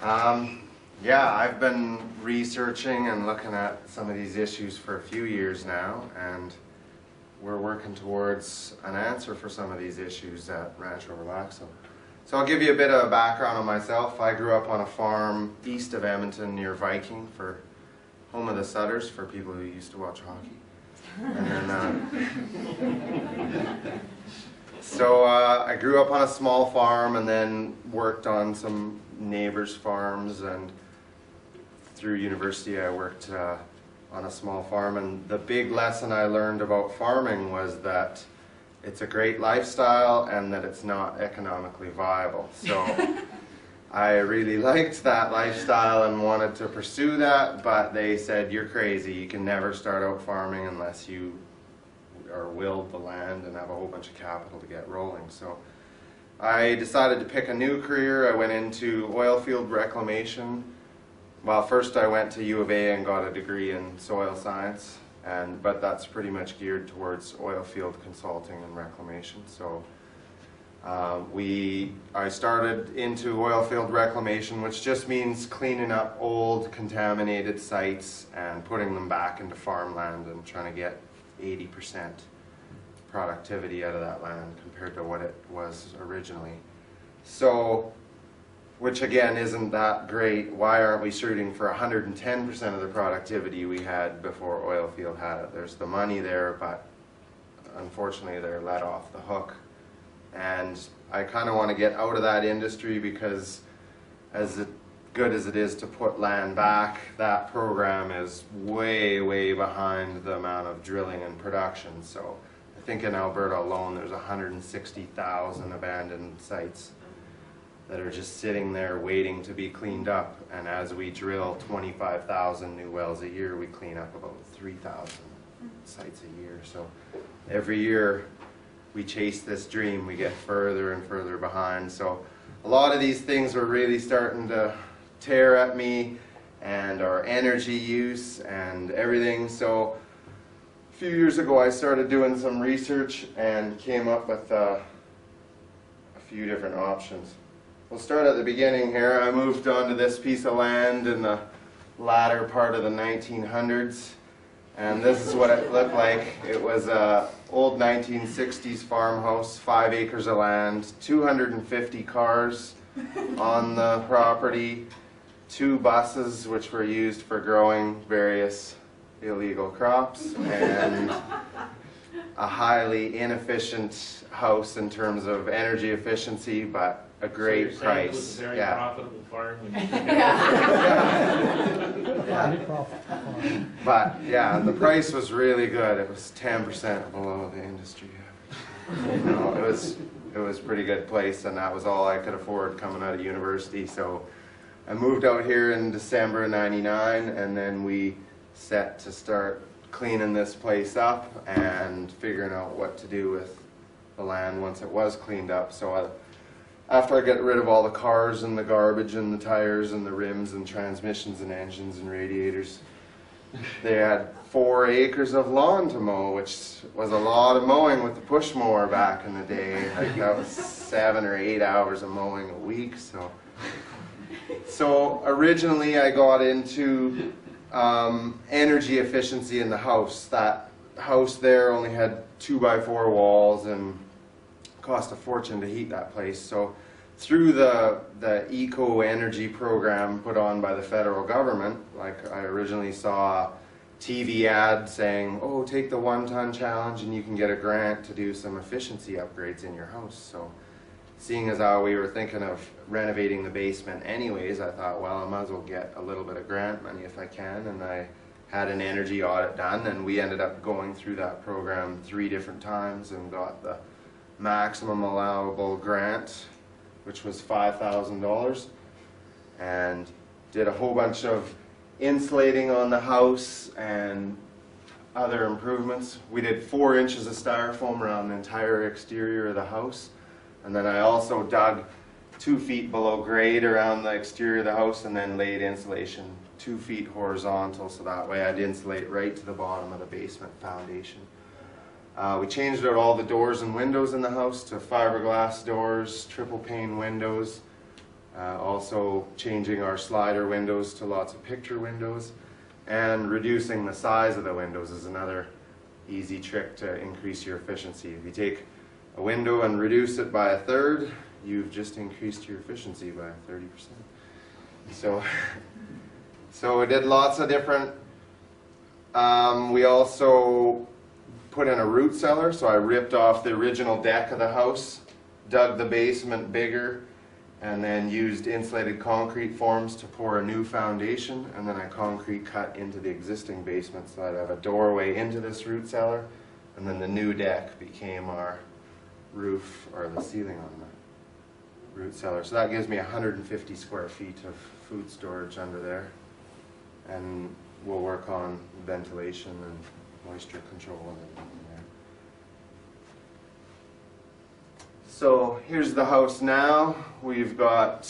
Yeah, I've been researching and looking at some of these issues for a few years now, and we're working towards an answer for some of these issues at Rancho Relaxo. So I'll give you a bit of a background on myself. I grew up on a farm east of Edmonton near Viking, for home of the Sutters, for people who used to watch hockey. And then, so I grew up on a small farm and then worked on some neighbors' farms, and through university I worked on a small farm. And the big lesson I learned about farming was that it's a great lifestyle and that it's not economically viable. So I really liked that lifestyle and wanted to pursue that, but they said, you're crazy, you can never start out farming unless you are willed the land and have a whole bunch of capital to get rolling. So I decided to pick a new career. I went into oil field reclamation. Well, first I went to U of A and got a degree in soil science, but that's pretty much geared towards oil field consulting and reclamation. So I started into oil field reclamation, which just means cleaning up old contaminated sites and putting them back into farmland and trying to get 80% productivity out of that land compared to what it was originally. So, which again isn't that great. Why aren't we shooting for 110% of the productivity we had before oil field had it? There's the money there, but unfortunately they're let off the hook. And I kind of want to get out of that industry, because as good as it is to put land back, that program is way, way behind the amount of drilling and production. So I think in Alberta alone there's 160,000 abandoned sites that are just sitting there waiting to be cleaned up. And as we drill 25,000 new wells a year, we clean up about 3,000 sites a year. So every year we chase this dream, we get further and further behind. So a lot of these things were really starting to tear at me, and our energy use and everything. So a few years ago I started doing some research and came up with a few different options. We'll start at the beginning here. I moved onto this piece of land in the latter part of the 1900s, and this is what it looked like. It was an old 1960s farmhouse, 5 acres of land, 250 cars on the property, 2 buses which were used for growing various illegal crops, and a highly inefficient house in terms of energy efficiency, but a great price. It was a very profitable farm. But yeah, the price was really good. It was 10% below the industry average. You know, it was a pretty good place, and that was all I could afford coming out of university. So I moved out here in December of '99, and then we set to start cleaning this place up and figuring out what to do with the land once it was cleaned up. So after I got rid of all the cars and the garbage and the tires and the rims and transmissions and engines and radiators, they had 4 acres of lawn to mow, which was a lot of mowing with the push mower back in the day. Like that was 7 or 8 hours of mowing a week. So originally I got into energy efficiency in the house. That house there only had 2x4 walls and cost a fortune to heat that place. So through the eco energy program put on by the federal government, like I originally saw a TV ad saying, oh, take the 1-ton challenge and you can get a grant to do some efficiency upgrades in your house. So seeing as how we were thinking of renovating the basement anyways, I thought, well, I might as well get a little bit of grant money if I can. And I had an energy audit done, and we ended up going through that program 3 different times and got the maximum allowable grant, which was $5,000, and did a whole bunch of insulating on the house and other improvements. We did 4 inches of styrofoam around the entire exterior of the house, and then I also dug 2 feet below grade around the exterior of the house and then laid insulation 2 feet horizontal, so that way I'd insulate right to the bottom of the basement foundation. We changed out all the doors and windows in the house to fiberglass doors, triple pane windows, Also changing our slider windows to lots of picture windows, and reducing the size of the windows is another easy trick to increase your efficiency. If you take a window and reduce it by 1/3, you've just increased your efficiency by 30%. So we did lots of different, we also put in a root cellar, so I ripped off the original deck of the house, dug the basement bigger, and then used insulated concrete forms to pour a new foundation, and then I concrete cut into the existing basement so I'd have a doorway into this root cellar, and then the new deck became our roof, or the ceiling on the root cellar. So that gives me 150 square feet of food storage under there, and we'll work on ventilation and moisture control and everything there. So here's the house now. We've got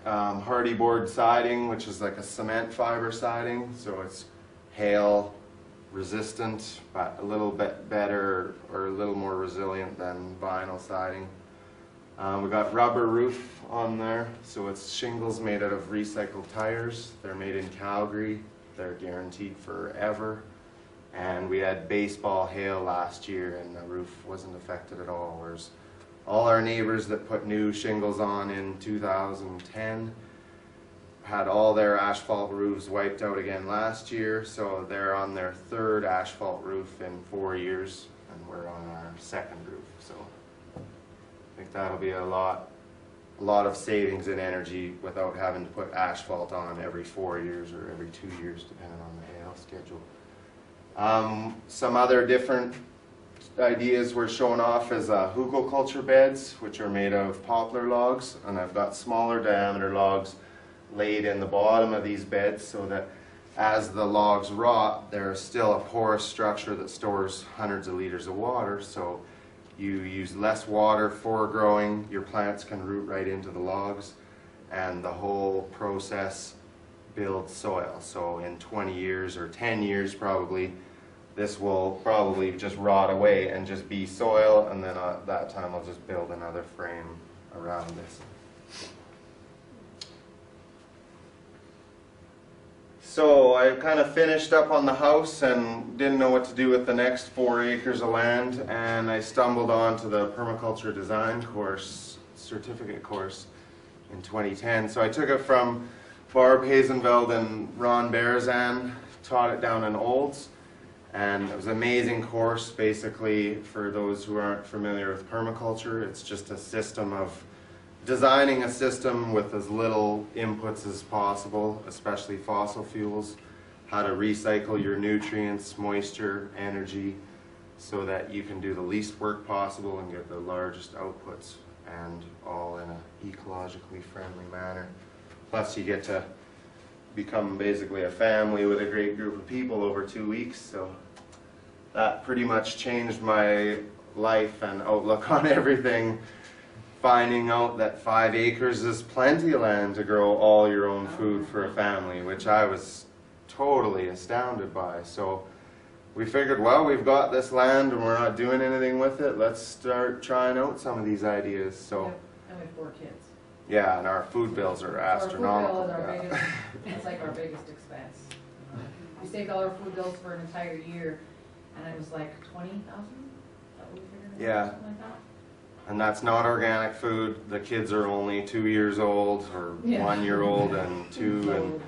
hardy board siding, which is like a cement fiber siding, so it's hail resistant, but a little bit better or a little more resilient than vinyl siding. We've got rubber roof on there, so it's shingles made out of recycled tires. They're made in Calgary. They're guaranteed forever. And we had baseball hail last year and the roof wasn't affected at all, whereas all our neighbors that put new shingles on in 2010 had all their asphalt roofs wiped out again last year, so they're on their 3rd asphalt roof in 4 years, and we're on our 2nd roof. So I think that'll be a lot of savings in energy without having to put asphalt on every 4 years or every 2 years, depending on the hail schedule. Some other different ideas we're showing off is hugelkultur beds, which are made of poplar logs, and I've got smaller diameter logs laid in the bottom of these beds so that as the logs rot, there's still a porous structure that stores hundreds of liters of water, so you use less water for growing, your plants can root right into the logs, and the whole process builds soil. So in 20 years or 10 years probably, this will probably just rot away and just be soil, and then at that time I'll just build another frame around this. So I kind of finished up on the house and didn't know what to do with the next 4 acres of land, and I stumbled onto the permaculture design course, certificate course in 2010. So I took it from Barb Hazenveld and Ron Berzan, taught it down in Olds, and it was an amazing course. Basically, for those who aren't familiar with permaculture, it's just a system of designing a system with as little inputs as possible, especially fossil fuels, how to recycle your nutrients, moisture, energy, so that you can do the least work possible and get the largest outputs, and all in an ecologically friendly manner. Plus you get to become basically a family with a great group of people over 2 weeks, so that pretty much changed my life and outlook on everything. Finding out that 5 acres is plenty of land to grow all your own food for a family, which I was totally astounded by. So we figured, well, we've got this land and we're not doing anything with it, let's start trying out some of these ideas. So, yep. And we have 4 kids. Yeah, and our food bills are astronomical. Our food bill is our biggest, it's like our biggest expense. We saved all our food bills for an entire year, and it was like 20,000. Yeah. Something like that. And that's not organic food. The kids are only 2 years old, or 1 year old and 2, and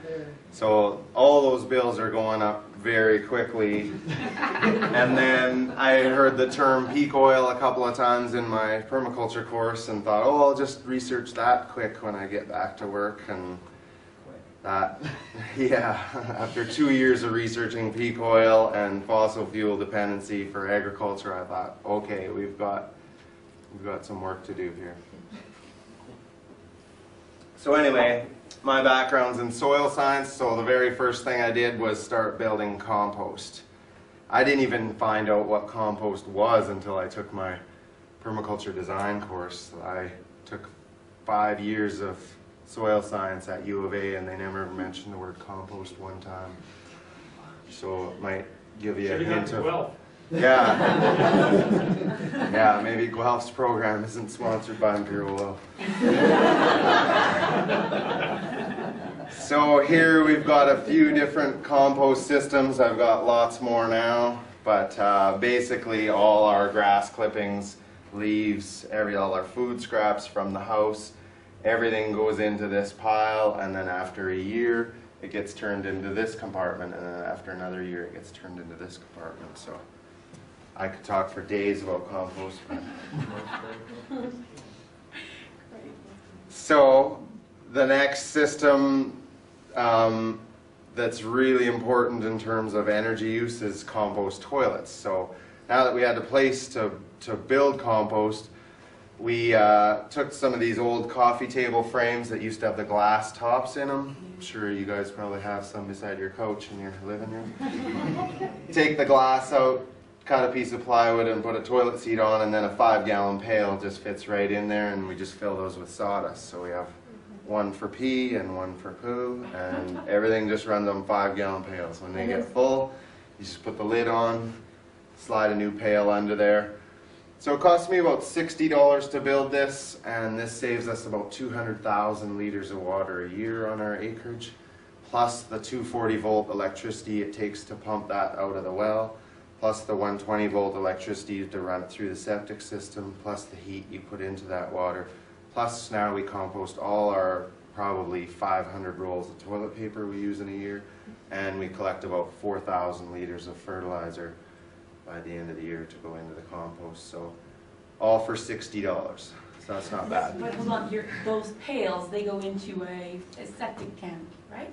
so all those bills are going up very quickly. And then I heard the term peak oil a couple of times in my permaculture course and thought, oh, I'll just research that quick when I get back to work. And that, yeah, after 2 years of researching peak oil and fossil fuel dependency for agriculture, I thought, okay, we've got some work to do here. So anyway, my background's in soil science, so the very first thing I did was start building compost. I didn't even find out what compost was until I took my permaculture design course. I took 5 years of soil science at U of A, and they never mentioned the word compost one time. So it might give you a hint of... Yeah. Yeah, maybe Guelph's program isn't sponsored by Imperial Oil. So here we've got a few different compost systems. I've got lots more now, but basically all our grass clippings, leaves, all our food scraps from the house, everything goes into this pile, and then after a year it gets turned into this compartment, and then after another year it gets turned into this compartment. So I could talk for days about compost. So the next system that's really important in terms of energy use is compost toilets. So now that we had a place to build compost, we took some of these old coffee table frames that used to have the glass tops in them. I'm sure you guys probably have some beside your couch in your living room. Take the glass out, cut a piece of plywood and put a toilet seat on, and then a 5-gallon pail just fits right in there, and we just fill those with sawdust. So we have one for pee and one for poo, and everything just runs on 5-gallon pails. When they get full, you just put the lid on, slide a new pail under there. So it cost me about $60 to build this, and this saves us about 200,000 liters of water a year on our acreage, plus the 240-volt electricity it takes to pump that out of the well, plus the 120-volt electricity to run it through the septic system, plus the heat you put into that water. Plus now we compost all our probably 500 rolls of toilet paper we use in a year, and we collect about 4,000 liters of fertilizer by the end of the year to go into the compost. So all for $60. So that's not bad. But hold on, those pails, they go into a septic tank, right?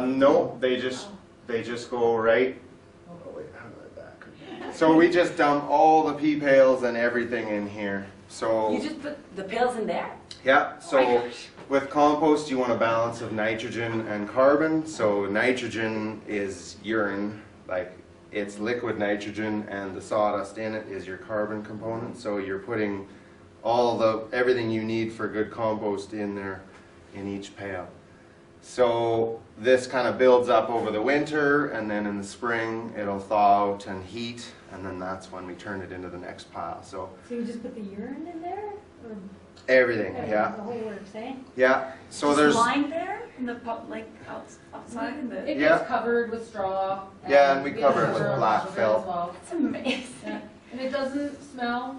No, they just go right. Oh wait, how do I back? So we just dump all the pee pails and everything in here. So you just put the pails in there? Yeah, so with compost you want a balance of nitrogen and carbon. So nitrogen is urine, like it's liquid nitrogen, and the sawdust in it is your carbon component. So you're putting everything you need for good compost in there in each pail. So this kind of builds up over the winter, and then in the spring it'll thaw out and heat, and then that's when we turn it into the next pile. So you just put the urine in there? Or everything, yeah. The whole works, eh? Yeah. So just there's lying there in the like outside in the. It gets covered with straw. Yeah, and we cover it with black felt. Well. That's amazing. Yeah. And it doesn't smell.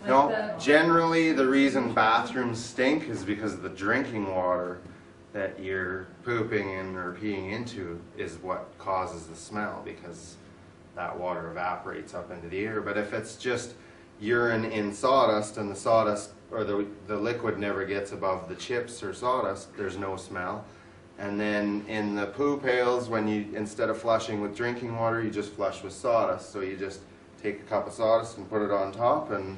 Like No, generally the reason bathrooms stink is because the drinking water that you're pooping in or peeing into is what causes the smell, because that water evaporates up into the air. But if it's just urine in sawdust, and the sawdust or the liquid never gets above the chips or sawdust, there's no smell. And then in the poo pails, when you, instead of flushing with drinking water, you just flush with sawdust. So you just take a cup of sawdust and put it on top, and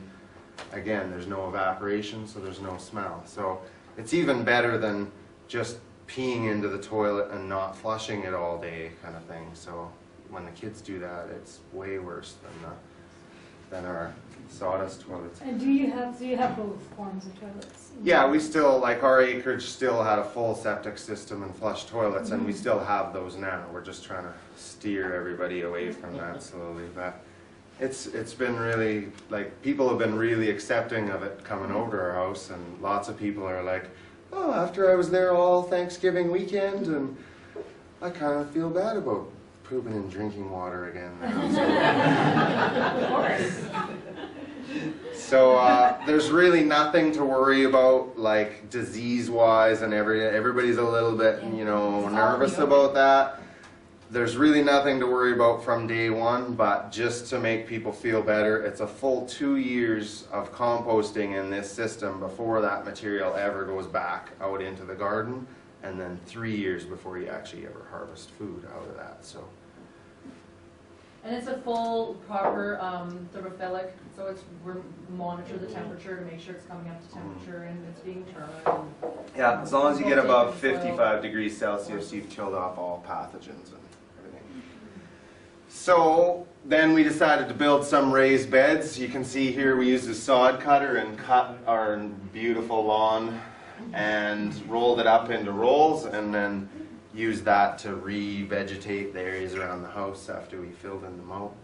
again, there's no evaporation, so there's no smell. So it's even better than just peeing into the toilet and not flushing it all day kind of thing. So when the kids do that, it's way worse than our sawdust toilets. And do you have both forms of toilets? Yeah, we still, like our acreage still had a full septic system and flush toilets, and we still have those now. We're just trying to steer everybody away from that slowly. But it's been really, like, people have been really accepting of it coming over to our house, and lots of people are like, oh, after I was there all Thanksgiving weekend, and I kind of feel bad about pooping and drinking water again now. Of course. So there's really nothing to worry about, like disease-wise, and everybody's a little bit, nervous about that. There's really nothing to worry about from day one, but just to make people feel better, it's a full 2 years of composting in this system before that material ever goes back out into the garden, and then 3 years before you actually ever harvest food out of that. So. And it's a full, proper thermophilic, so we monitor the temperature to make sure it's coming up to temperature and it's being turned. Yeah, as long as you get above 55 degrees Celsius, you've killed off all pathogens and everything. So then we decided to build some raised beds. You can see here we used a sod cutter and cut our beautiful lawn and rolled it up into rolls, and then use that to re-vegetate the areas around the house after we filled in the moat.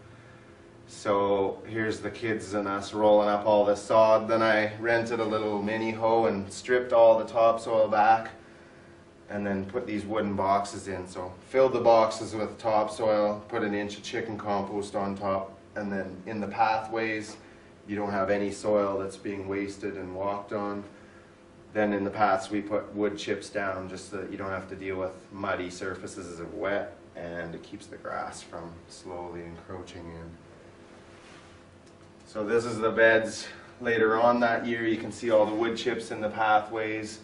So here's the kids and us rolling up all this sod. Then I rented a little mini hoe and stripped all the topsoil back and then put these wooden boxes in. So fill the boxes with topsoil, put an inch of chicken compost on top, and then in the pathways, you don't have any soil that's being wasted and walked on. Then in the paths we put wood chips down just so that you don't have to deal with muddy surfaces as it wet, and it keeps the grass from slowly encroaching in. So this is the beds later on that year. You can see all the wood chips in the pathways.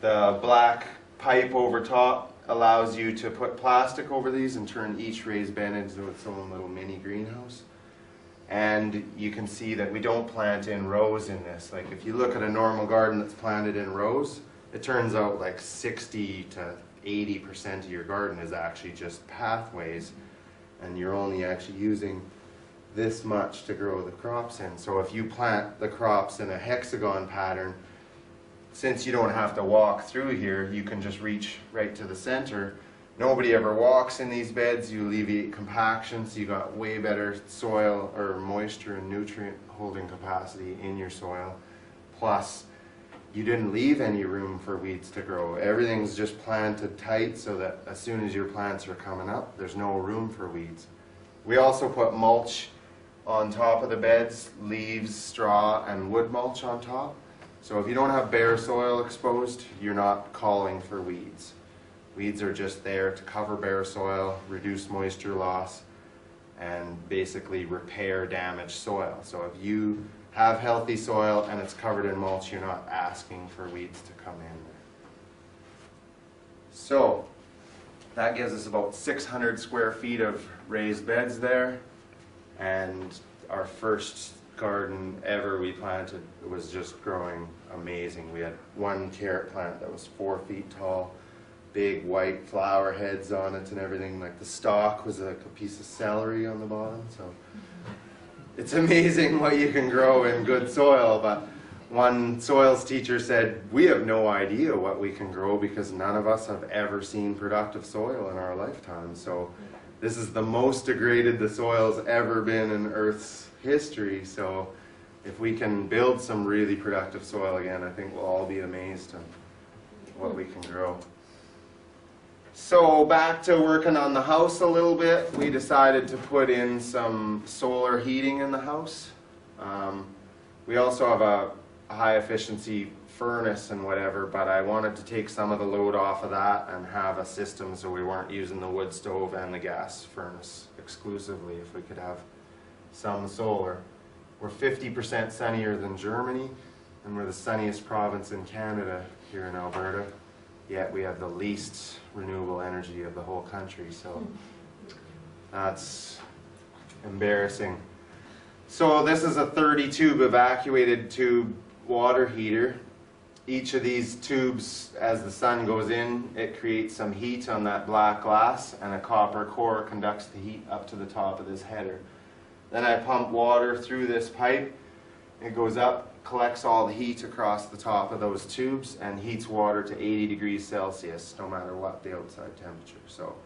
The black pipe over top allows you to put plastic over these and turn each raised bed into its own little mini greenhouse. And you can see that we don't plant in rows in this. Like if you look at a normal garden that's planted in rows, it turns out like 60 to 80% of your garden is actually just pathways, and you're only actually using this much to grow the crops in. So if you plant the crops in a hexagon pattern, since you don't have to walk through here, you can just reach right to the center. Nobody ever walks in these beds. You alleviate compaction, so you got way better soil or moisture and nutrient holding capacity in your soil. Plus, you didn't leave any room for weeds to grow. Everything's just planted tight so that as soon as your plants are coming up, there's no room for weeds. We also put mulch on top of the beds, leaves, straw, and wood mulch on top. So if you don't have bare soil exposed, you're not calling for weeds. Weeds are just there to cover bare soil, reduce moisture loss, and basically repair damaged soil. So if you have healthy soil and it's covered in mulch, you're not asking for weeds to come in there. So that gives us about 600 square feet of raised beds there. And our first garden ever we planted was just growing amazing. We had one carrot plant that was 4 feet tall, big white flower heads on it and everything. Like the stalk was like a piece of celery on the bottom. So it's amazing what you can grow in good soil. But one soils teacher said, we have no idea what we can grow because none of us have ever seen productive soil in our lifetime. So this is the most degraded the soil's ever been in Earth's history. So if we can build some really productive soil again, I think we'll all be amazed at what we can grow. So back to working on the house a little bit, we decided to put in some solar heating in the house. We also have a high efficiency furnace and whatever, but I wanted to take some of the load off of that and have a system so we weren't using the wood stove and the gas furnace exclusively if we could have some solar. We're 50% sunnier than Germany, and we're the sunniest province in Canada here in Alberta, yet we have the least renewable energy of the whole country, so that's embarrassing. So this is a 30 tube evacuated tube water heater. Each of these tubes, as the sun goes in, it creates some heat on that black glass, and a copper core conducts the heat up to the top of this header. Then I pump water through this pipe. It goes up, collects all the heat across the top of those tubes, and heats water to 80 degrees Celsius, no matter what the outside temperature. So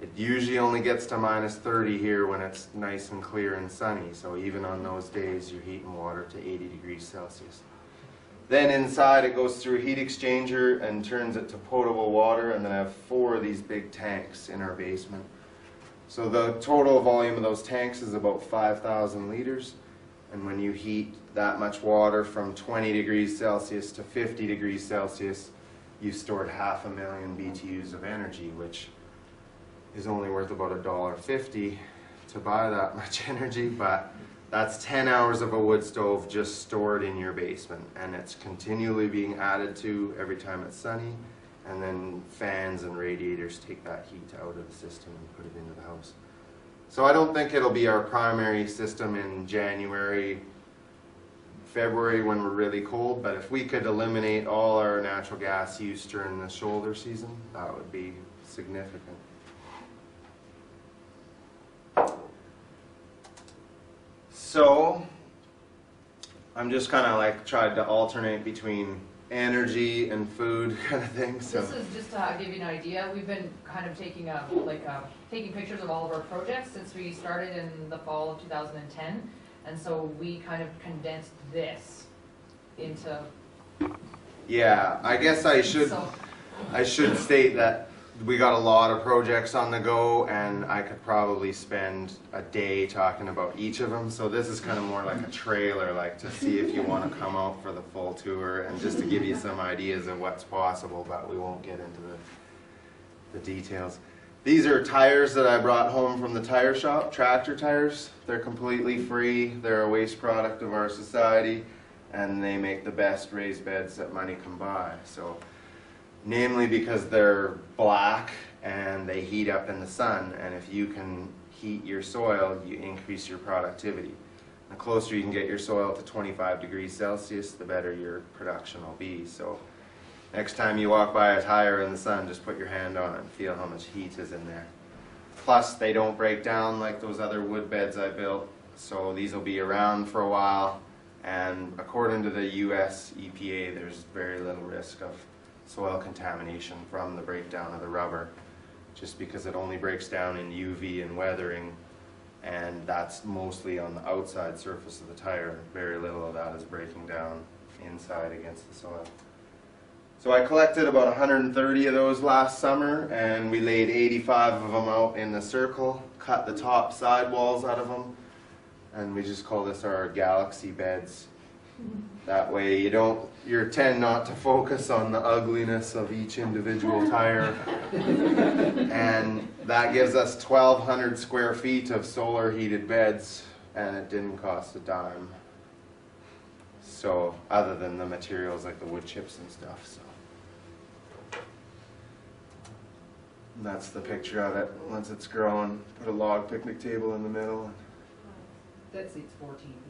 it usually only gets to minus 30 here when it's nice and clear and sunny. So even on those days, you're heating water to 80 degrees Celsius. Then inside it goes through a heat exchanger and turns it to potable water, and then I have 4 of these big tanks in our basement. So the total volume of those tanks is about 5,000 liters, and when you heat that much water from 20 degrees Celsius to 50 degrees Celsius, you've stored 500,000 BTUs of energy, which is only worth about $1.50 to buy that much energy, but that's 10 hours of a wood stove just stored in your basement, and it's continually being added to every time it's sunny, and then fans and radiators take that heat out of the system and put it into the house. So I don't think it'll be our primary system in January, February when we're really cold, but if we could eliminate all our natural gas use during the shoulder season, that would be significant. So I'm just kind of like tried to alternate between energy and food kind of thing. So This is just to give you an idea. We've been kind of taking taking pictures of all of our projects since we started in the fall of 2010, and so we kind of condensed this into. yeah, I guess I should. So, I should state that we got a lot of projects on the go, and I could probably spend a day talking about each of them. So this is kind of more like a trailer, like to see if you want to come out for the full tour, and just to give you some ideas of what's possible, but we won't get into the details. These are tires that I brought home from the tire shop, tractor tires. They're completely free. They're a waste product of our society, and they make the best raised beds that money can buy. So, namely because they're black and they heat up in the sun, and if you can heat your soil, you increase your productivity. The closer you can get your soil to 25 degrees Celsius, the better your production will be. So next time you walk by a tire in the sun, just put your hand on it and feel how much heat is in there. Plus, they don't break down like those other wood beds I built, so these will be around for a while, and according to the US EPA, there's very little risk of soil contamination from the breakdown of the rubber, just because it only breaks down in UV and weathering, and that's mostly on the outside surface of the tire. Very little of that is breaking down inside against the soil. So I collected about 130 of those last summer, and we laid 85 of them out in the circle, cut the top sidewalls out of them, and we just call this our galaxy beds. That way you tend not to focus on the ugliness of each individual tire. And that gives us 1,200 square feet of solar heated beds, and it didn't cost a dime. So, other than the materials like the wood chips and stuff, so. And that's the picture of it once it's grown. Put a log picnic table in the middle. That seats 14 people.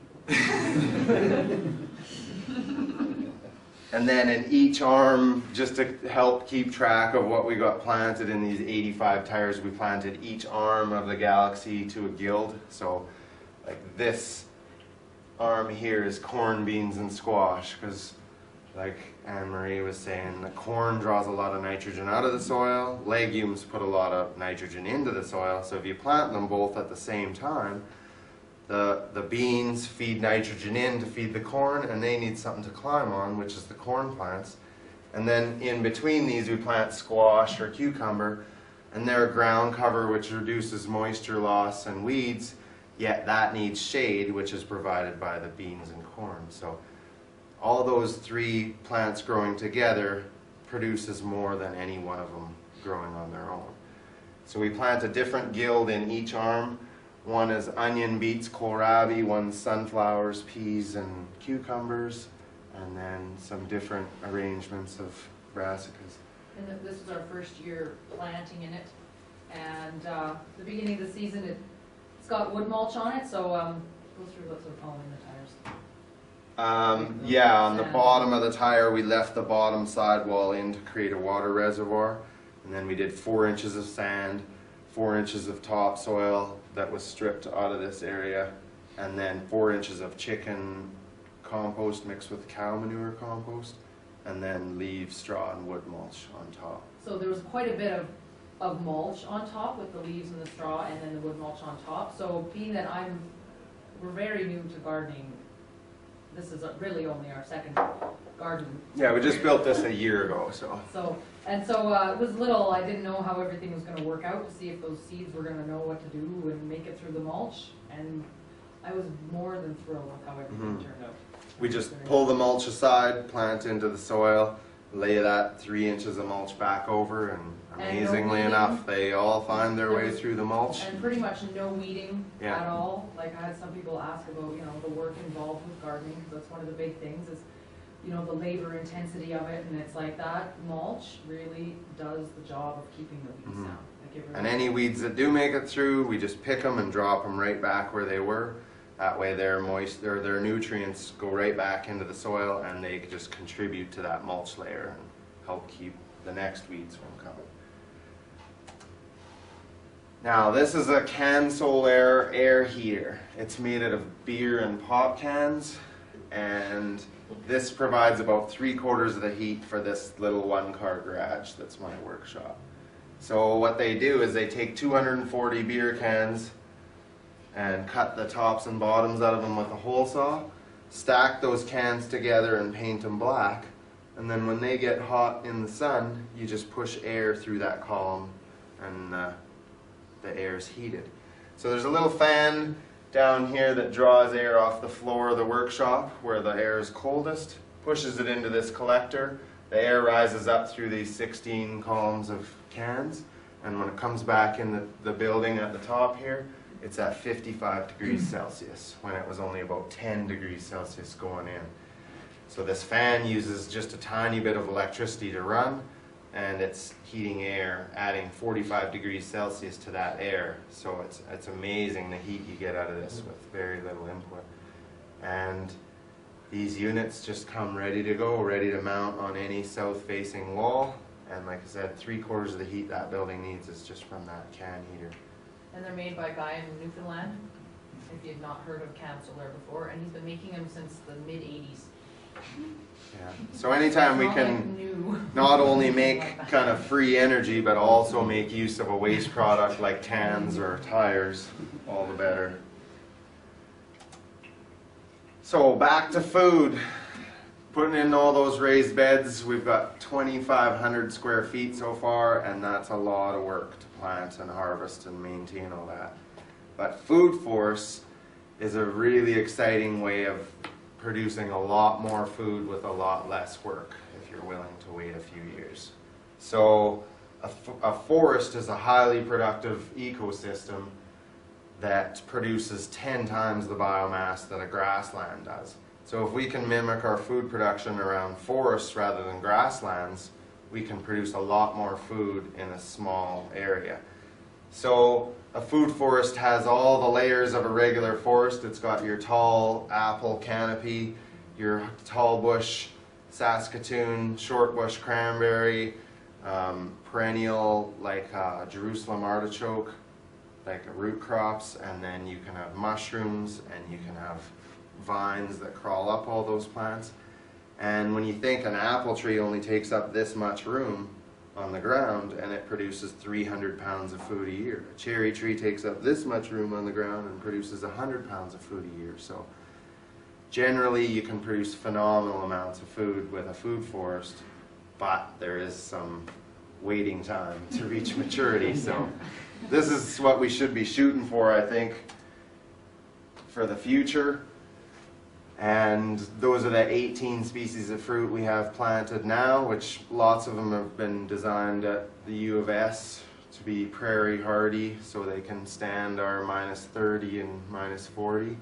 And then in each arm, just to help keep track of what we got planted in these 85 tires, we planted each arm of the galaxy to a guild. So like this arm here is corn, beans, and squash, because like Anne-Marie was saying, the corn draws a lot of nitrogen out of the soil. Legumes put a lot of nitrogen into the soil. So if you plant them both at the same time, the beans feed nitrogen in to feed the corn, and they need something to climb on, which is the corn plants. And then in between these we plant squash or cucumber, and they're a ground cover which reduces moisture loss and weeds, yet that needs shade, which is provided by the beans and corn. So all those three plants growing together produces more than any one of them growing on their own. So we plant a different guild in each arm. One is onion, beets, kohlrabi, one's sunflowers, peas, and cucumbers, and then some different arrangements of brassicas. And this was our first year planting in it, and the beginning of the season, it's got wood mulch on it, so go through what's following the tires. Yeah, on the bottom of the tire, we left the bottom sidewall in to create a water reservoir, and then we did 4 inches of sand, 4 inches of topsoil that was stripped out of this area, and then 4 inches of chicken compost mixed with cow manure compost, and then leaves, straw, and wood mulch on top. So there was quite a bit of mulch on top with the leaves and the straw, and then the wood mulch on top. So being that we're very new to gardening, this is really only our second garden. Yeah, we just built this a year ago, so. So it was little, I didn't know how everything was going to work out, to see if those seeds were going to know what to do and make it through the mulch, and I was more than thrilled with how everything turned out. We just pull the mulch aside, plant into the soil, lay that 3 inches of mulch back over, and amazingly enough, they all find their way through the mulch. And pretty much no weeding Yeah. at all. Like I had some people ask about, the work involved with gardening, because that's one of the big things is, the labor intensity of it, and it's like that mulch really does the job of keeping the weeds down. Like it really And any weeds that do make it through, we just pick them and drop them right back where they were. That way their nutrients go right back into the soil, and they just contribute to that mulch layer and help keep the next weeds from coming. Now this is a CanSolaire air heater. It's made out of beer and pop cans, and this provides about 3/4 of the heat for this little 1-car garage that's my workshop. So what they do is they take 240 beer cans and cut the tops and bottoms out of them with a hole saw, stack those cans together and paint them black, And then when they get hot in the sun, you just push air through that column and the air is heated. So there's a little fan down here that draws air off the floor of the workshop where the air is coldest, pushes it into this collector. The air rises up through these 16 columns of cans, and when it comes back in the building at the top here, it's at 55 degrees Celsius when it was only about 10 degrees Celsius going in. So this fan uses just a tiny bit of electricity to run, and it's heating air, adding 45 degrees Celsius to that air. So it's amazing the heat you get out of this with very little input. And these units just come ready to go, ready to mount on any south-facing wall. And like I said, 3/4 of the heat that building needs is just from that can heater. And they're made by a guy in Newfoundland, if you've not heard of Camp Solar before, and he's been making them since the mid-80s. Yeah. So anytime we can not only make kind of free energy, but also make use of a waste product like cans or tires, all the better. So back to food. Putting in all those raised beds, we've got 2,500 square feet so far, and that's a lot of work to plant and harvest and maintain all that. But food forests is a really exciting way of producing a lot more food with a lot less work if you're willing to wait a few years. So a forest is a highly productive ecosystem that produces 10 times the biomass that a grassland does. So if we can mimic our food production around forests rather than grasslands, we can produce a lot more food in a small area. So a food forest has all the layers of a regular forest. It's got your tall apple canopy, your tall bush Saskatoon, short bush cranberry, perennial like Jerusalem artichoke, like root crops, and then you can have mushrooms and you can have vines that crawl up all those plants. And when you think an apple tree only takes up this much room on the ground and it produces 300 pounds of food a year. A cherry tree takes up this much room on the ground and produces 100 pounds of food a year. So generally you can produce phenomenal amounts of food with a food forest, but there is some waiting time to reach maturity. So this is what we should be shooting for, I think, for the future. And those are the 18 species of fruit we have planted now, which lots of them have been designed at the U of S to be prairie hardy, so they can stand our -30 and -40.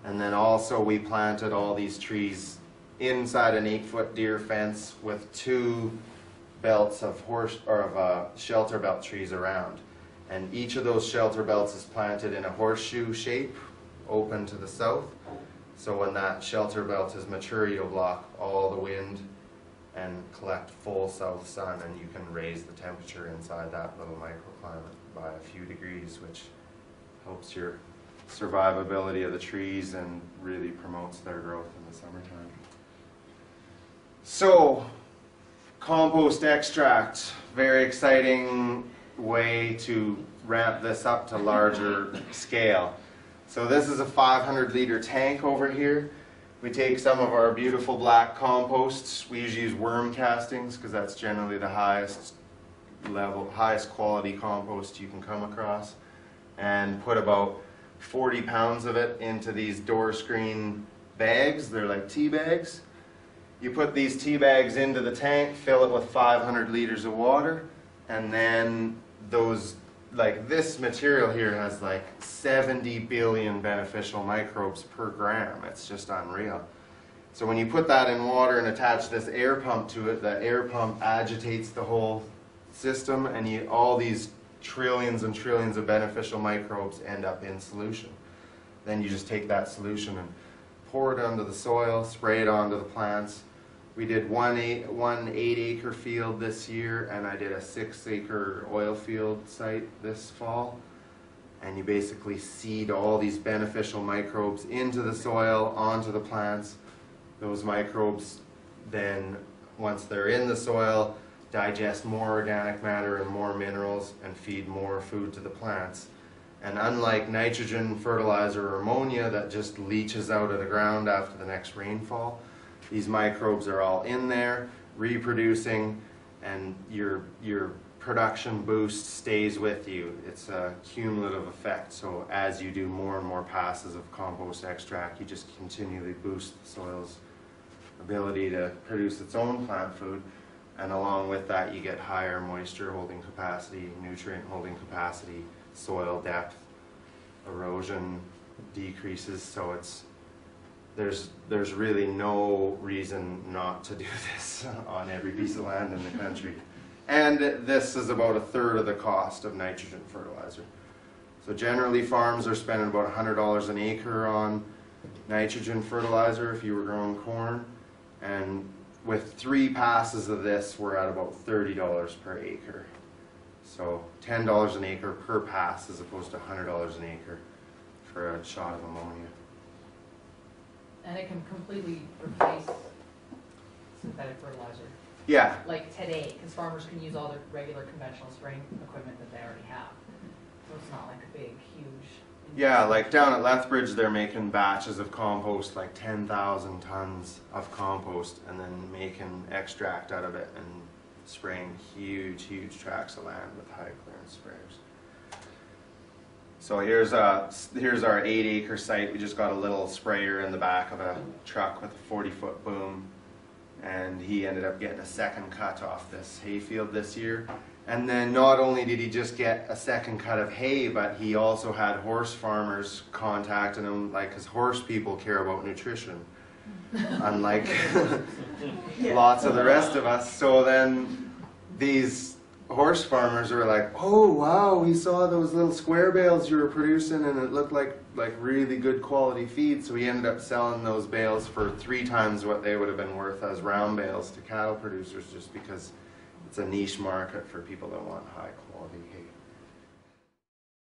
And then also we planted all these trees inside an 8-foot deer fence with 2 belts of shelter belt trees around. And each of those shelter belts is planted in a horseshoe shape, open to the south. So when that shelter belt is mature, you'll block all the wind and collect full south sun, and you can raise the temperature inside that little microclimate by a few degrees, which helps your survivability of the trees and really promotes their growth in the summertime. So, compost extract, very exciting way to ramp this up to larger scale. So this is a 500-liter tank over here. We take some of our beautiful black composts. We usually use worm castings because that's generally the highest quality compost you can come across, and put about 40 pounds of it into these door screen bags. They're like tea bags. You put these tea bags into the tank, fill it with 500 liters of water, and then this material here has like 70 billion beneficial microbes per gram. It's just unreal. So when you put that in water and attach this air pump to it, the air pump agitates the whole system, and all these trillions and trillions of beneficial microbes end up in solution. Then you just take that solution and pour it onto the soil, spray it onto the plants. We did one 8-acre field this year, and I did a 6-acre oil field site this fall. And you basically seed all these beneficial microbes into the soil, onto the plants. Those microbes then, once they're in the soil, digest more organic matter and more minerals and feed more food to the plants. And unlike nitrogen, fertilizer, or ammonia that just leaches out of the ground after the next rainfall, these microbes are all in there, reproducing, and your production boost stays with you. It's a cumulative effect. So as you do more and more passes of compost extract, you just continually boost the soil's ability to produce its own plant food. And along with that, you get higher moisture holding capacity, nutrient holding capacity, soil depth, erosion decreases. So there's really no reason not to do this on every piece of land in the country. And this is about 1/3 of the cost of nitrogen fertilizer. So generally farms are spending about $100 an acre on nitrogen fertilizer if you were growing corn. And with 3 passes of this, we're at about $30 per acre. So $10 an acre per pass as opposed to $100 an acre for a shot of ammonia. And it can completely replace synthetic fertilizer, Yeah, like today, because farmers can use all their regular conventional spraying equipment that they already have. So it's not like a big, huge. yeah, like down at Lethbridge, they're making batches of compost, like 10,000 tons of compost, and then making extract out of it and spraying huge, huge tracts of land with high clearance sprayers. So here's our 8-acre site. We just got a little sprayer in the back of a truck with a 40-foot boom, and he ended up getting a second cut off this hayfield this year. And then not only did he just get a second cut of hay, but he also had horse farmers contacting him, like, because horse people care about nutrition, unlike lots of the rest of us. So then these horse farmers were like, oh wow, we saw those little square bales you were producing and it looked like really good quality feed. So we ended up selling those bales for 3 times what they would have been worth as round bales to cattle producers, just because it's a niche market for people that want high quality hay.